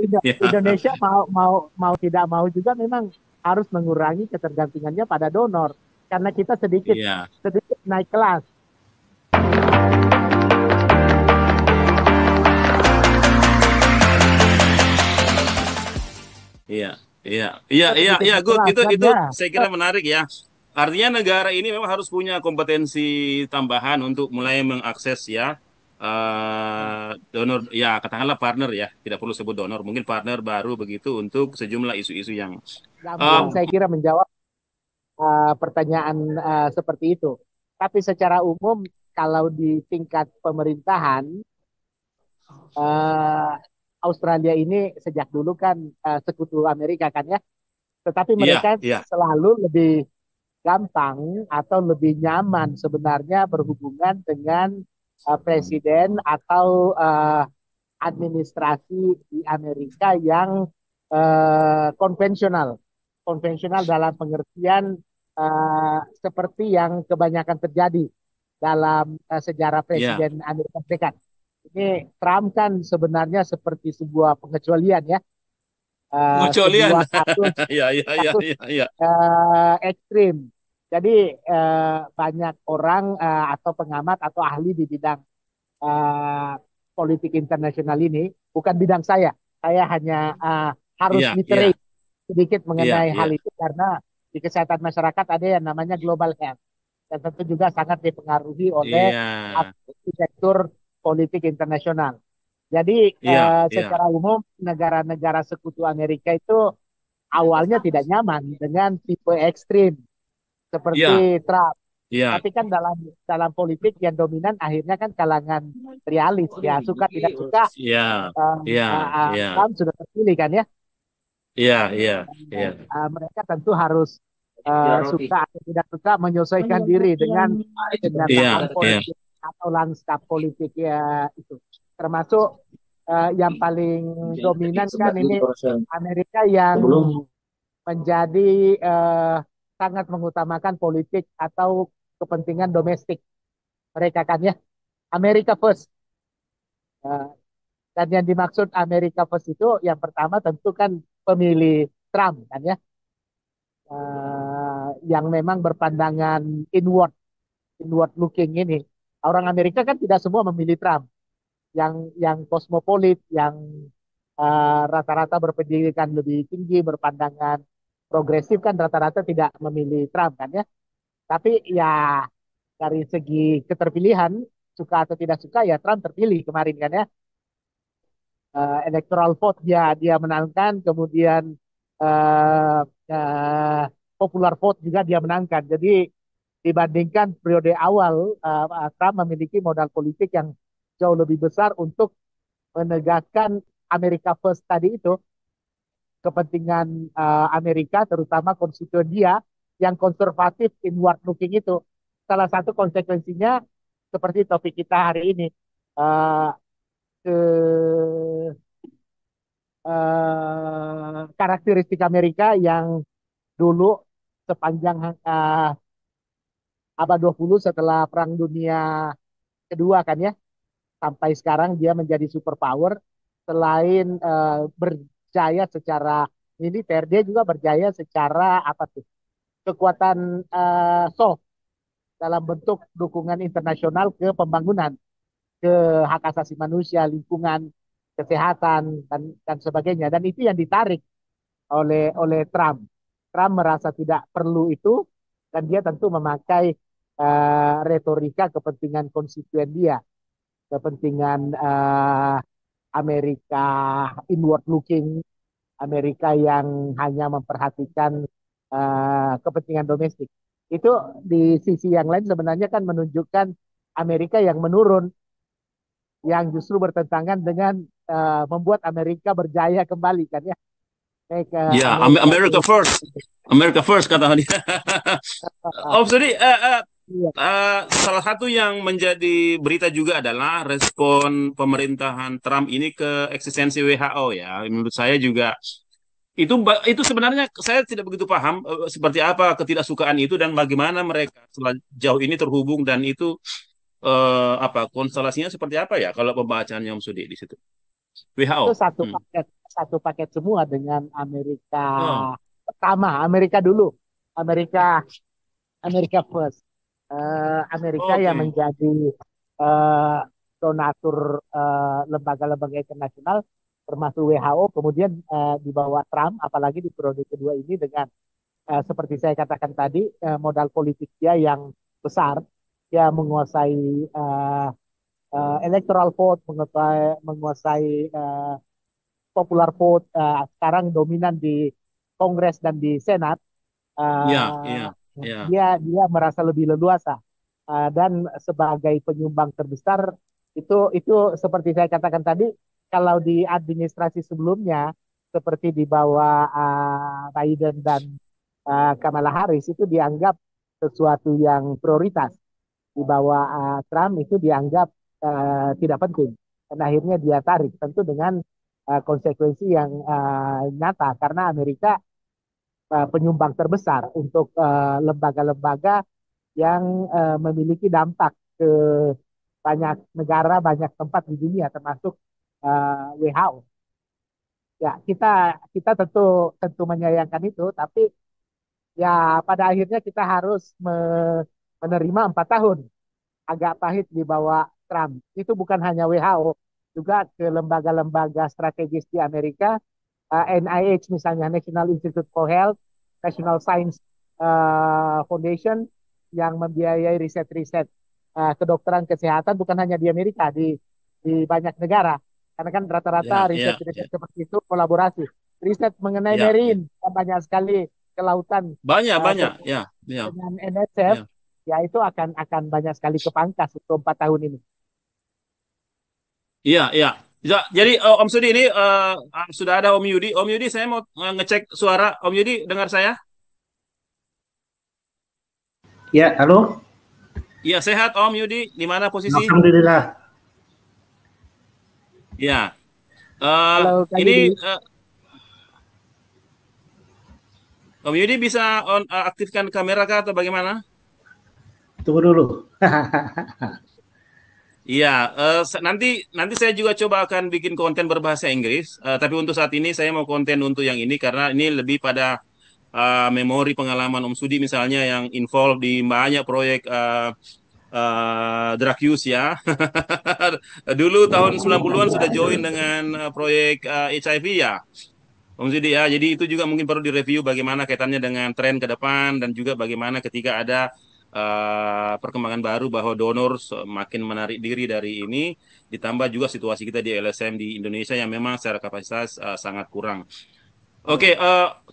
Ya, Indonesia mau tidak mau juga memang harus mengurangi ketergantungannya pada donor karena kita sedikit iya, sedikit naik kelas. iya, iya, iya, Kita iya, sedikit iya, naik good. kelas kan Itu ya. saya kira menarik ya. Artinya negara ini memang harus punya kompetensi tambahan untuk mulai mengakses ya donor, ya katakanlah partner ya, tidak perlu sebut donor, mungkin partner baru begitu untuk sejumlah isu-isu yang Gampang eh, saya kira menjawab pertanyaan seperti itu. Tapi secara umum kalau di tingkat pemerintahan eh, Australia ini sejak dulu kan sekutu Amerika kan ya. Tetapi iya, mereka iya, selalu lebih gampang atau lebih nyaman sebenarnya berhubungan dengan presiden atau administrasi di Amerika yang konvensional. Konvensional dalam pengertian seperti yang kebanyakan terjadi dalam sejarah iya. Presiden Amerika Serikat. Ini Trump kan sebenarnya seperti sebuah pengecualian ya, Pengecualian. sebuah kasus Iya, iya, iya, kasus iya, iya. ekstrim. Jadi banyak orang atau pengamat atau ahli di bidang uh, politik internasional ini bukan bidang saya. Saya hanya harus Iya, iya, literate sedikit iya, mengenai iya. hal itu karena di kesehatan masyarakat ada yang namanya global health dan tentu juga sangat dipengaruhi oleh Iya, arsitektur politik internasional. Jadi iya, iya, secara umum negara-negara sekutu Amerika itu awalnya tidak nyaman dengan tipe ekstrim iya, seperti Trump. iya, Tapi kan dalam dalam politik yang dominan akhirnya kan kalangan realis ya suka tidak suka iya, iya, iya, Trump sudah terpilih kan ya. iya, iya, iya, Mereka tentu harus suka atau tidak suka menyesuaikan diri dengan iya, kenyataan iya, politik atau lanskap politik ya itu. Termasuk yang paling dominan kan ini Amerika yang menjadi sangat mengutamakan politik atau kepentingan domestik mereka kan ya. Amerika first. Eh, dan yang dimaksud Amerika first itu yang pertama tentu kan pemilih Trump kan ya. Yang memang berpandangan inward, inward looking ini. Orang Amerika kan tidak semua memilih Trump. Yang kosmopolit, yang rata-rata berpendidikan lebih tinggi, berpandangan progresif kan rata-rata tidak memilih Trump kan ya. Tapi ya dari segi keterpilihan suka atau tidak suka ya Trump terpilih kemarin kan ya. Electoral vote dia menangkan, kemudian uh, uh, popular vote juga dia menangkan. Jadi dibandingkan periode awal Trump memiliki modal politik yang jauh lebih besar untuk menegakkan Amerika First tadi itu, kepentingan Amerika terutama konstituen dia yang konservatif inward looking itu. Salah satu konsekuensinya seperti topik kita hari ini, uh, ke karakteristik Amerika yang dulu sepanjang abad 20 setelah Perang Dunia Kedua kan ya, sampai sekarang dia menjadi superpower. Selain berjaya secara militer, dia juga berjaya secara apa tuh? Kekuatan soft dalam bentuk dukungan internasional ke pembangunan, ke hak asasi manusia, lingkungan, kesehatan dan sebagainya. Dan itu yang ditarik oleh Trump. Trump merasa tidak perlu itu dan dia tentu memakai retorika kepentingan konstituen dia, kepentingan Amerika inward looking, Amerika yang hanya memperhatikan kepentingan domestik. Itu di sisi yang lain sebenarnya kan menunjukkan Amerika yang menurun, yang justru bertentangan dengan membuat Amerika berjaya kembali kan ya. iya. Amerika America itu. first, America first kata dia. Oh, jadi Iya, salah satu yang menjadi berita juga adalah respon pemerintahan Trump ini ke eksistensi WHO ya. Menurut saya juga itu sebenarnya saya tidak begitu paham seperti apa ketidaksukaan itu dan bagaimana mereka sejauh ini terhubung dan itu apa konstelasinya seperti apa ya kalau pembacaannya Om Sudi di situ. itu WHO. satu Hmm. paket. satu paket semua dengan Amerika Oh, pertama, Amerika dulu, Amerika Amerika first. Amerika yang oke. menjadi eh, donatur lembaga-lembaga internasional termasuk WHO, kemudian di bawah Trump, apalagi di periode kedua ini dengan seperti saya katakan tadi, modal politik dia yang besar, dia menguasai electoral vote, menguasai popular vote, sekarang dominan di Kongres dan di Senat. Ya, uh, iya, iya. dia merasa lebih leluasa. Dan sebagai penyumbang terbesar itu seperti saya katakan tadi, kalau di administrasi sebelumnya seperti di bawah Biden dan Kamala Harris itu dianggap sesuatu yang prioritas. Di bawah Trump itu dianggap tidak penting. Dan akhirnya dia tarik, tentu dengan konsekuensi yang nyata karena Amerika penyumbang terbesar untuk lembaga-lembaga yang memiliki dampak ke banyak negara, banyak tempat di dunia, termasuk WHO. Ya, kita tentu tentu menyayangkan itu, tapi ya pada akhirnya kita harus menerima 4 tahun agak pahit di bawah Trump. Itu bukan hanya WHO, juga ke lembaga-lembaga strategis di Amerika, NIH misalnya, National Institute for Health, National Science Foundation, yang membiayai riset-riset kedokteran kesehatan bukan hanya di Amerika, di banyak negara. Karena kan rata-rata Ya, ya, riset-riset ya. seperti itu kolaborasi. Riset mengenai Ya, ya. marine, banyak sekali kelautan Banyak, banyak. terkait Ya, ya, dengan NSF, ya. ya itu akan banyak sekali kepangkas untuk 4 tahun ini. Iya, iya. Ya, jadi Om Sudi ini sudah ada Om Yudi. Om Yudi, saya mau ngecek suara. Om Yudi, dengar saya? Ya, halo. Iya, sehat Om Yudi. Di mana posisi? Alhamdulillah. Ya. Eh, Kalau Kak ini Yudi, eh, Om Yudi bisa aktifkan kamera kah atau bagaimana? Tunggu dulu. Iya, nanti nanti saya juga coba akan bikin konten berbahasa Inggris. Tapi untuk saat ini saya mau konten untuk yang ini karena ini lebih pada memori pengalaman Om Sudi misalnya yang involved di banyak proyek drug use ya. Dulu tahun 90-an sudah join dengan proyek HIV ya. Om Sudi ya, jadi itu juga mungkin perlu direview bagaimana kaitannya dengan tren ke depan dan juga bagaimana ketika ada perkembangan baru bahwa donor semakin menarik diri dari ini, ditambah juga situasi kita di LSM di Indonesia yang memang secara kapasitas sangat kurang. Oke,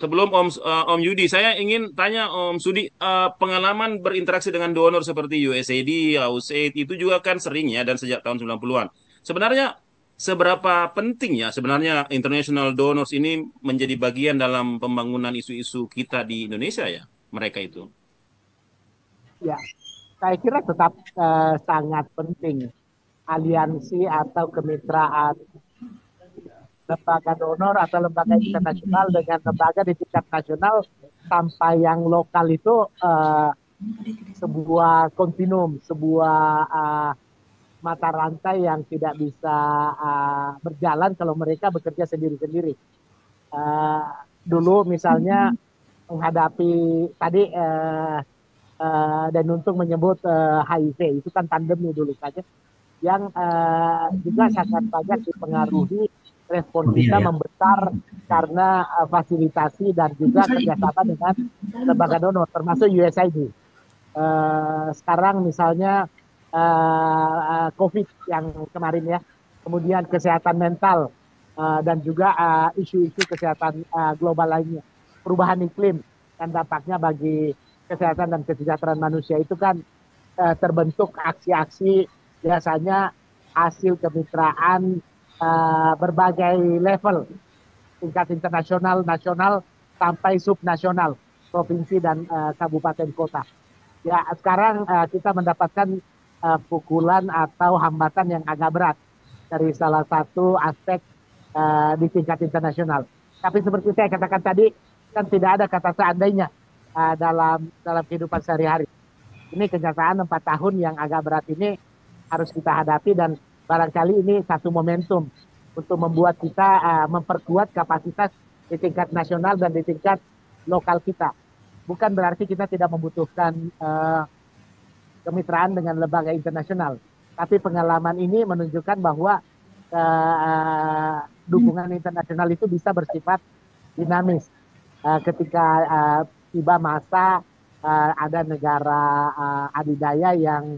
sebelum Om Yudi, saya ingin tanya Om Sudi, pengalaman berinteraksi dengan donor seperti USAID, USAID itu juga kan sering ya dan sejak tahun 90-an. Sebenarnya seberapa penting ya sebenarnya international donors ini menjadi bagian dalam pembangunan isu-isu kita di Indonesia ya, mereka itu. ya saya kira tetap sangat penting aliansi atau kemitraan lembaga donor atau lembaga internasional dengan lembaga di tingkat nasional sampai yang lokal itu sebuah kontinum, sebuah mata rantai yang tidak bisa berjalan kalau mereka bekerja sendiri-sendiri. Uh, Dulu misalnya menghadapi tadi dan untuk menyebut HIV itu kan pandemi dulu saja yang juga sangat banyak dipengaruhi respon Oh iya kita ya. membesar karena fasilitasi dan juga kerjasama dengan lembaga donor termasuk USAID. Sekarang misalnya COVID yang kemarin ya, kemudian kesehatan mental dan juga isu-isu kesehatan global lainnya, perubahan iklim dan dampaknya bagi kesehatan dan kesejahteraan manusia itu kan terbentuk aksi-aksi biasanya hasil kemitraan berbagai level, tingkat internasional, nasional, sampai subnasional, provinsi dan kabupaten kota. Ya, sekarang kita mendapatkan pukulan atau hambatan yang agak berat dari salah satu aspek di tingkat internasional. Tapi seperti saya katakan tadi, kan tidak ada kata seandainya dalam dalam kehidupan sehari-hari. Ini kenyataan 4 tahun yang agak berat ini harus kita hadapi dan barangkali ini satu momentum untuk membuat kita memperkuat kapasitas di tingkat nasional dan di tingkat lokal kita. Bukan berarti kita tidak membutuhkan kemitraan dengan lembaga internasional, tapi pengalaman ini menunjukkan bahwa dukungan internasional itu bisa bersifat dinamis. Ketika tiba masa ada negara adidaya yang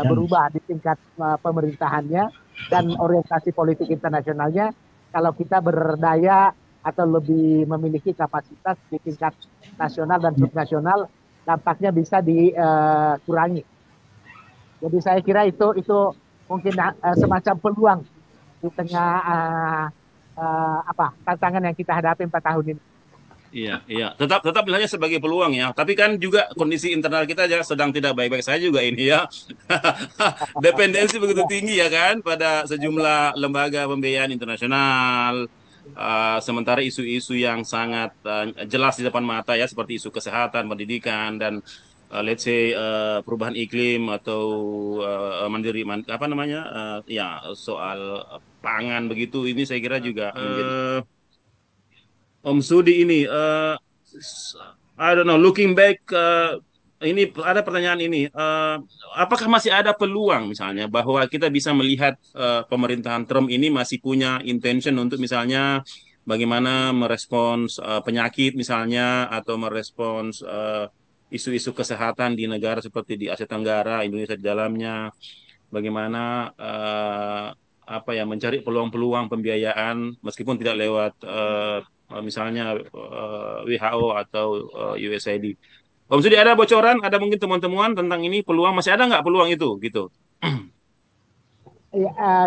berubah di tingkat pemerintahannya dan orientasi politik internasionalnya, kalau kita berdaya atau lebih memiliki kapasitas di tingkat nasional dan subnasional, dampaknya bisa dikurangi. Jadi saya kira itu mungkin semacam peluang di tengah tantangan yang kita hadapi 4 tahun ini. Iya. Tetap bilangnya sebagai peluang ya. Tapi kan juga kondisi internal kita sedang tidak baik-baik saja juga ini ya. Dependensi begitu tinggi ya kan pada sejumlah lembaga pembiayaan internasional. Sementara isu-isu yang sangat jelas di depan mata ya, seperti isu kesehatan, pendidikan, dan let's say perubahan iklim atau mandiri ya soal pangan begitu. Ini saya kira juga menjadi Om Sudi ini, I don't know, looking back, ini ada pertanyaan ini, apakah masih ada peluang misalnya bahwa kita bisa melihat pemerintahan Trump ini masih punya intention untuk misalnya bagaimana merespons penyakit misalnya, atau merespons isu-isu kesehatan di negara seperti di Asia Tenggara, Indonesia di dalamnya, bagaimana mencari peluang-peluang pembiayaan meskipun tidak lewat misalnya WHO atau USAID. Om Sudi, ada bocoran, ada mungkin temuan-temuan tentang ini, peluang masih ada nggak peluang itu gitu?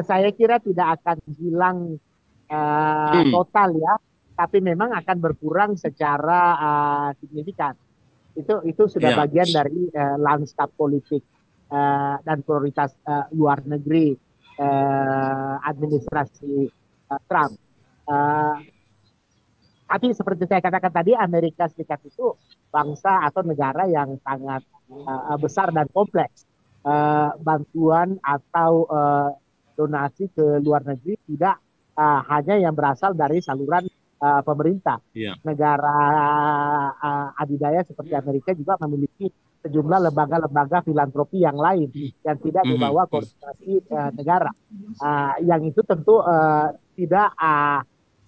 Saya kira tidak akan hilang total ya, tapi memang akan berkurang secara signifikan. Itu sudah bagian dari lanskap politik dan prioritas luar negeri administrasi Trump. Tapi seperti saya katakan tadi, Amerika Serikat itu bangsa atau negara yang sangat besar dan kompleks. Bantuan atau donasi ke luar negeri tidak hanya yang berasal dari saluran pemerintah. Negara adidaya seperti Amerika juga memiliki sejumlah lembaga-lembaga filantropi yang lain yang tidak dibawa koordinasi negara. Yang itu tentu tidak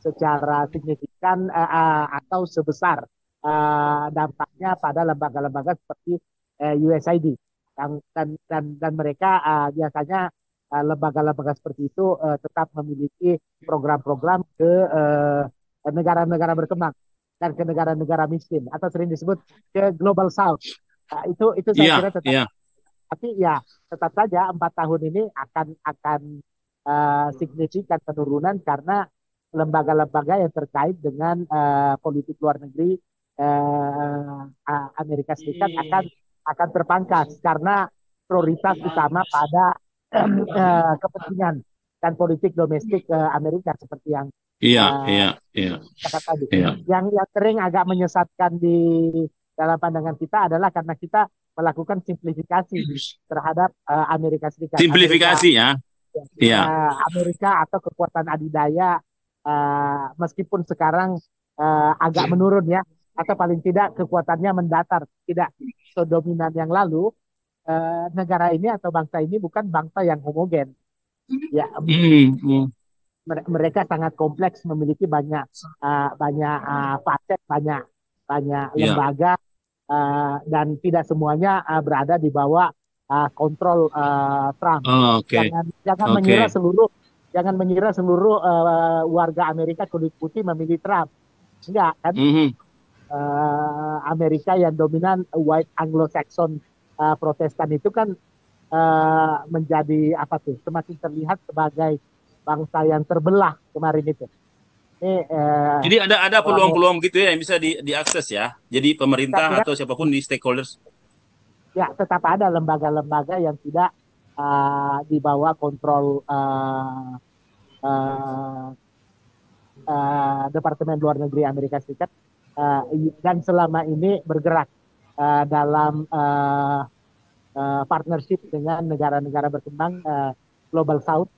secara signifikan atau sebesar dampaknya pada lembaga-lembaga seperti USAID dan mereka biasanya lembaga-lembaga seperti itu tetap memiliki program-program ke negara-negara berkembang dan ke negara-negara miskin atau sering disebut ke Global South. Itu saya kira tetap. Tapi ya tetap saja 4 tahun ini akan signifikan penurunan karena lembaga-lembaga yang terkait dengan politik luar negeri Amerika Serikat akan terpangkas karena prioritas utama pada kepentingan dan politik domestik Amerika seperti yang kata tadi. Yang sering agak menyesatkan di dalam pandangan kita adalah karena kita melakukan simplifikasi terhadap Amerika Serikat. Simplifikasi Amerika atau kekuatan adidaya meskipun sekarang agak menurun ya, atau paling tidak kekuatannya mendatar, tidak sedominan yang lalu. Negara ini atau bangsa ini bukan bangsa yang homogen. Ya, mereka sangat kompleks, memiliki banyak facet, banyak lembaga, dan tidak semuanya berada di bawah kontrol Trump. Jangan mengira seluruh warga Amerika kulit putih memilih Trump. Enggak kan? Amerika yang dominan white Anglo-Saxon Protestan itu kan menjadi semakin terlihat sebagai bangsa yang terbelah kemarin itu. Jadi ada peluang-peluang gitu ya yang bisa diakses ya. Jadi pemerintah atau siapapun di stakeholders. Ya, tetap ada lembaga-lembaga yang tidak di bawah kontrol Departemen Luar Negeri Amerika Serikat dan selama ini bergerak dalam partnership dengan negara-negara berkembang Global South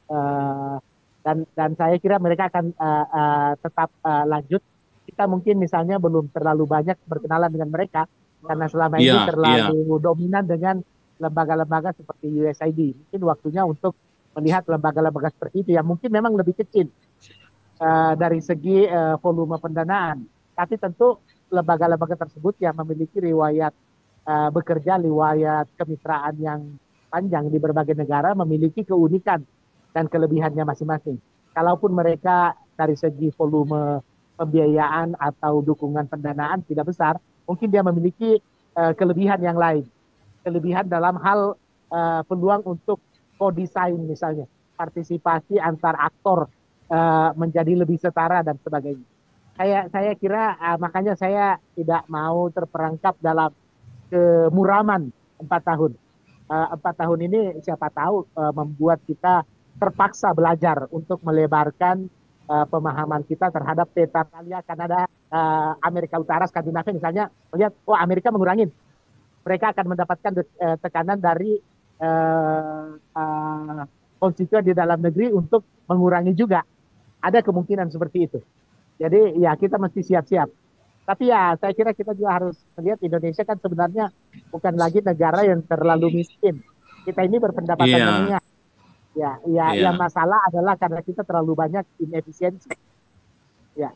dan saya kira mereka akan tetap lanjut. Kita mungkin misalnya belum terlalu banyak berkenalan dengan mereka karena selama ini Iya, iya, terlalu dominan dengan lembaga-lembaga seperti USAID. Mungkin waktunya untuk melihat lembaga-lembaga seperti itu yang mungkin memang lebih kecil dari segi volume pendanaan. Tapi tentu lembaga-lembaga tersebut yang memiliki riwayat bekerja, riwayat kemitraan yang panjang di berbagai negara memiliki keunikan dan kelebihannya masing-masing. Kalaupun mereka dari segi volume pembiayaan atau dukungan pendanaan tidak besar, mungkin dia memiliki kelebihan yang lain. Kelebihan dalam hal peluang untuk co-design misalnya, partisipasi antar aktor menjadi lebih setara dan sebagainya. Saya kira makanya saya tidak mau terperangkap dalam kemuraman 4 tahun. 4 tahun ini siapa tahu membuat kita terpaksa belajar untuk melebarkan pemahaman kita terhadap peta Italia, Kanada, Amerika Utara, Skandinavia misalnya, melihat oh Amerika mengurangi, mereka akan mendapatkan tekanan dari konstituen di dalam negeri untuk mengurangi juga. Ada kemungkinan seperti itu. Jadi ya kita mesti siap-siap. Tapi ya saya kira kita juga harus melihat Indonesia kan sebenarnya bukan lagi negara yang terlalu miskin. Kita ini berpendapatan iya, menengah. Ya, iya, masalah adalah karena kita terlalu banyak inefisiensi. Ya,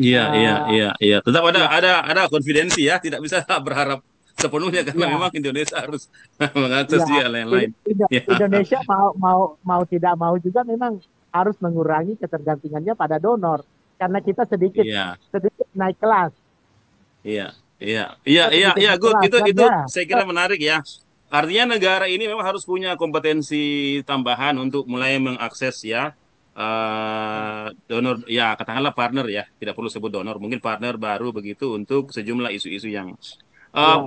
iya, iya, uh, iya, iya. Tetap ada ya, ada konfidensi ya, tidak bisa berharap sepenuhnya karena ya, memang Indonesia harus mengakses ya. juga lain-lain. Ya, Indonesia mau mau mau tidak mau juga memang harus mengurangi ketergantungannya pada donor karena kita sedikit iya, sedikit naik kelas, iya, iya, iya, kita iya, sedikit iya, naik good. kelas dan Itu ya, saya kira menarik ya. Artinya negara ini memang harus punya kompetensi tambahan untuk mulai mengakses ya donor ya katakanlah partner ya, tidak perlu sebut donor, mungkin partner baru begitu untuk sejumlah isu-isu yang ya.